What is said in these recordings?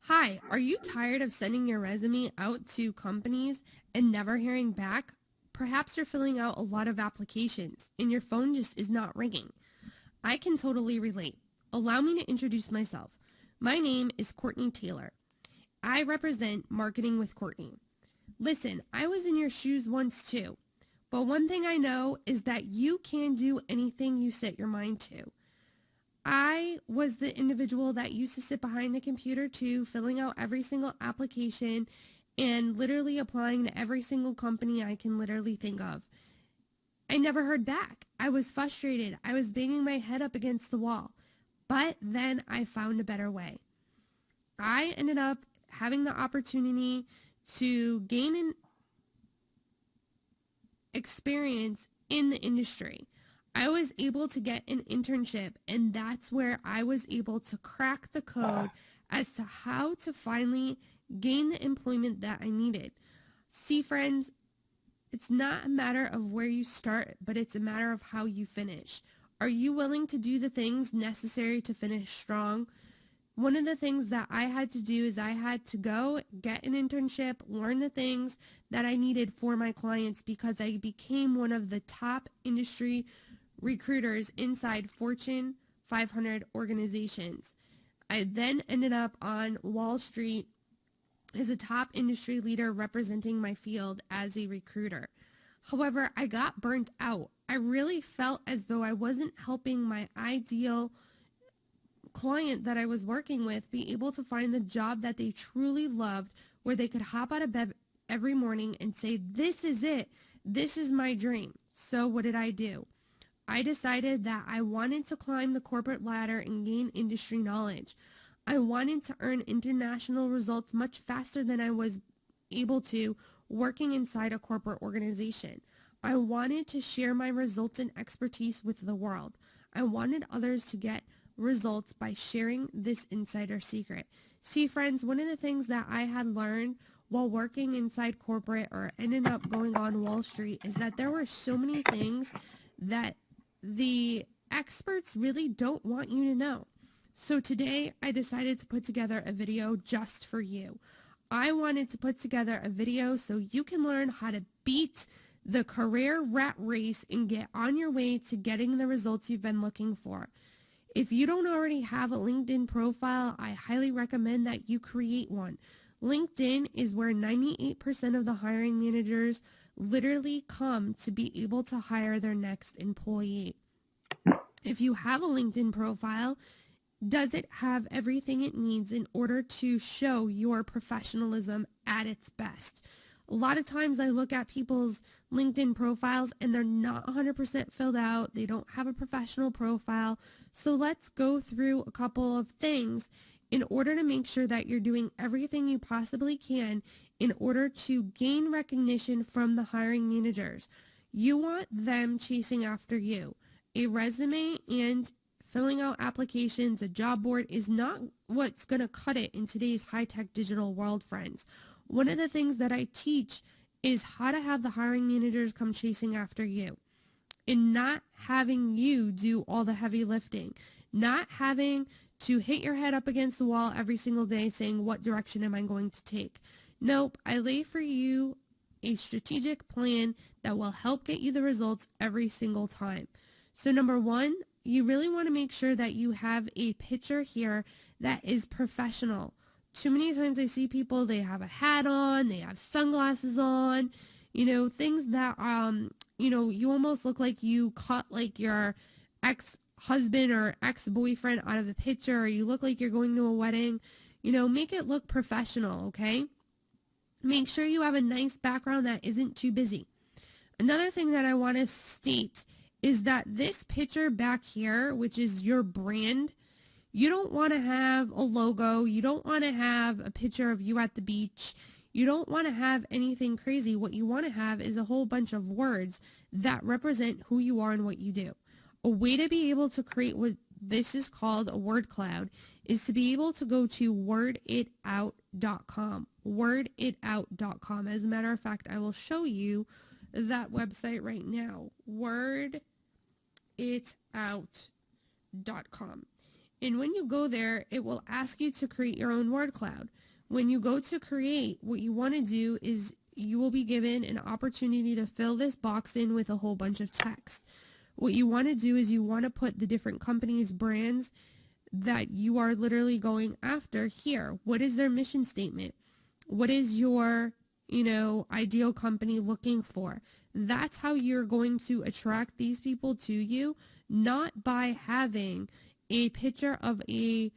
Hi, are you tired of sending your resume out to companies and never hearing back? Perhaps you're filling out a lot of applications and your phone just is not ringing. I can totally relate. Allow me to introduce myself. My name is Courtney Taylor. I represent Marketing with Courtney. Listen, I was in your shoes once too, but one thing I know is that you can do anything you set your mind to. I was the individual that used to sit behind the computer too, filling out every single application and literally applying to every single company I can literally think of. I never heard back. I was frustrated. I was banging my head up against the wall. But then I found a better way. I ended up having the opportunity to gain an experience in the industry. I was able to get an internship, and that's where I was able to crack the code as to how to finally gain the employment that I needed. See, friends, it's not a matter of where you start, but it's a matter of how you finish. Are you willing to do the things necessary to finish strong? One of the things that I had to do is I had to go get an internship, learn the things that I needed for my clients because I became one of the top industry recruiters inside Fortune 500 organizations. I then ended up on Wall Street as a top industry leader representing my field as a recruiter. However, I got burnt out. I really felt as though I wasn't helping my ideal client that I was working with be able to find the job that they truly loved, where they could hop out of bed every morning and say, this is it. This is my dream. So what did I do? I decided that I wanted to climb the corporate ladder and gain industry knowledge. I wanted to earn international results much faster than I was able to working inside a corporate organization. I wanted to share my results and expertise with the world. I wanted others to get results by sharing this insider secret. See, friends, one of the things that I had learned while working inside corporate or ended up going on Wall Street is that there were so many things that the experts really don't want you to know. So today I decided to put together a video just for you. I wanted to put together a video so you can learn how to beat the career rat race and get on your way to getting the results you've been looking for. If you don't already have a LinkedIn profile, I highly recommend that you create one. LinkedIn is where 98% of the hiring managers literally come to be able to hire their next employee. If you have a LinkedIn profile, does it have everything it needs in order to show your professionalism at its best? A lot of times I look at people's LinkedIn profiles and they're not 100% filled out. They don't have a professional profile. So let's go through a couple of things in order to make sure that you're doing everything you possibly can in order to gain recognition from the hiring managers. You want them chasing after you. A resume and filling out applications, a job board is not what's going to cut it in today's high-tech digital world, friends. One of the things that I teach is how to have the hiring managers come chasing after you and not having you do all the heavy lifting, not having to hit your head up against the wall every single day saying, what direction am I going to take? Nope, I lay for you a strategic plan that will help get you the results every single time. So number one, you really want to make sure that you have a picture here that is professional. Too many times I see people, they have a hat on, they have sunglasses on, things that, you almost look like you cut like your ex-husband or ex-boyfriend out of the picture, or you look like you're going to a wedding. Make it look professional, okay? Make sure you have a nice background that isn't too busy. Another thing that I want to state is that this picture back here, which is your brand, you don't want to have a logo. You don't want to have a picture of you at the beach. You don't want to have anything crazy. What you want to have is a whole bunch of words that represent who you are and what you do. A way to be able to create what this is called a word cloud is to be able to go to worditout.com. Worditout.com. As a matter of fact, I will show you that website right now. Worditout.com. And when you go there, it will ask you to create your own word cloud. When you go to create, what you want to do is you will be given an opportunity to fill this box in with a whole bunch of text. What you want to do is you want to put the different companies, brands that you are literally going after here. What is their mission statement? What is your, ideal company looking for? That's how you're going to attract these people to you, not by having a picture of a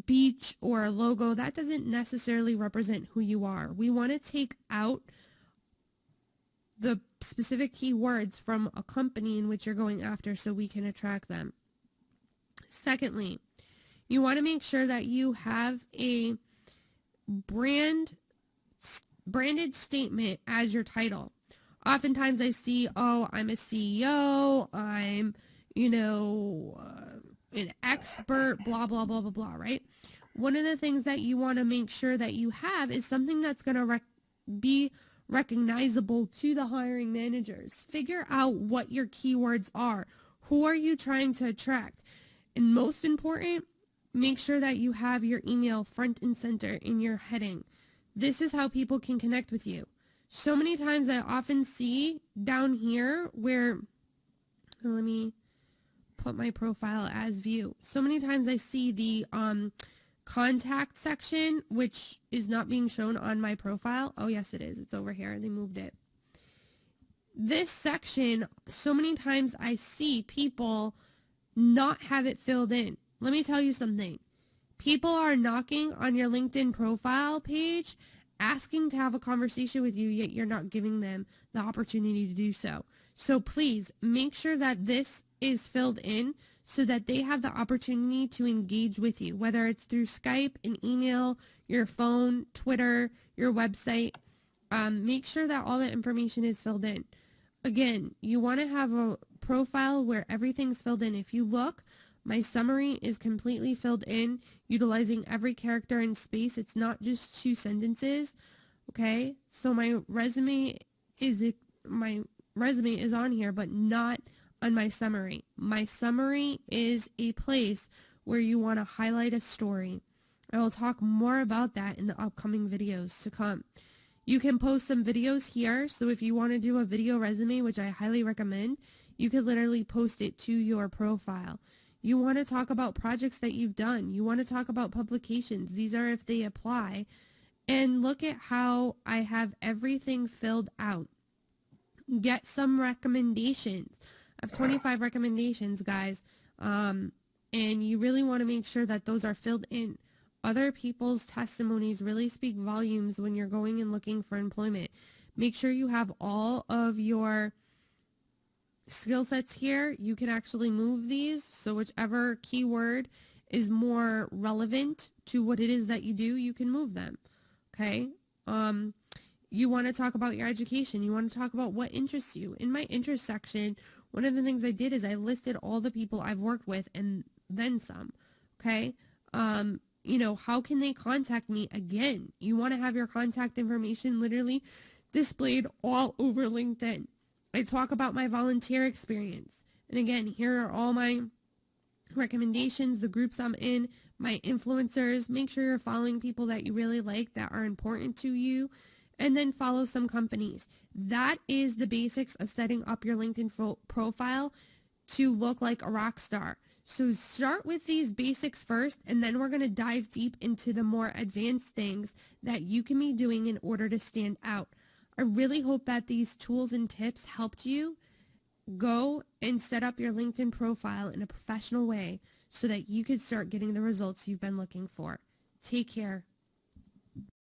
beach or a logo. That doesn't necessarily represent who you are. We want to take out the specific keywords from a company in which you're going after so we can attract them. Secondly, you want to make sure that you have a branded statement as your title. Oftentimes I see, I'm a CEO, I'm, an expert, blah, blah, blah, blah, blah, right? One of the things that you want to make sure that you have is something that's going to be recognizable to the hiring managers. Figure out what your keywords are. Who are you trying to attract? And most important, make sure that you have your email front and center in your heading. This is how people can connect with you. So many times I often see down here where, let me put my profile as view. So many times I see the contact section, which is not being shown on my profile. Oh, yes, it is. It's over here. They moved it. This section, so many times I see people not have it filled in. Let me tell you something. People are knocking on your LinkedIn profile page, asking to have a conversation with you, yet you're not giving them the opportunity to do so. So please make sure that this is filled in so that they have the opportunity to engage with you, whether it's through Skype, an email, your phone, Twitter, your website. Make sure that all the information is filled in. Again, you want to have a profile where everything's filled in. If you look, my summary is completely filled in, utilizing every character and space. It's not just 2 sentences, okay? So my resume is on here, but not on my summary. My summary is a place where you want to highlight a story. I will talk more about that in the upcoming videos to come. You can post some videos here, so if you want to do a video resume, which I highly recommend, you could literally post it to your profile. You want to talk about projects that you've done. You want to talk about publications. These are if they apply. And look at how I have everything filled out. Get some recommendations. I have 25 recommendations, guys. And you really want to make sure that those are filled in. Other people's testimonies really speak volumes when you're going and looking for employment. Make sure you have all of your skill sets here. You can actually move these, so whichever keyword is more relevant to what it is that you do, you can move them. Okay? You want to talk about your education. You want to talk about what interests you. In my interest section, one of the things I did is I listed all the people I've worked with and then some. Okay? How can they contact me? Again, you want to have your contact information literally displayed all over LinkedIn. I talk about my volunteer experience. And again, here are all my recommendations, the groups I'm in, my influencers. Make sure you're following people that you really like, that are important to you, and then follow some companies. That is the basics of setting up your LinkedIn profile to look like a rock star. So start with these basics first, and then we're going to dive deep into the more advanced things that you can be doing in order to stand out. I really hope that these tools and tips helped you go and set up your LinkedIn profile in a professional way so that you could start getting the results you've been looking for. Take care.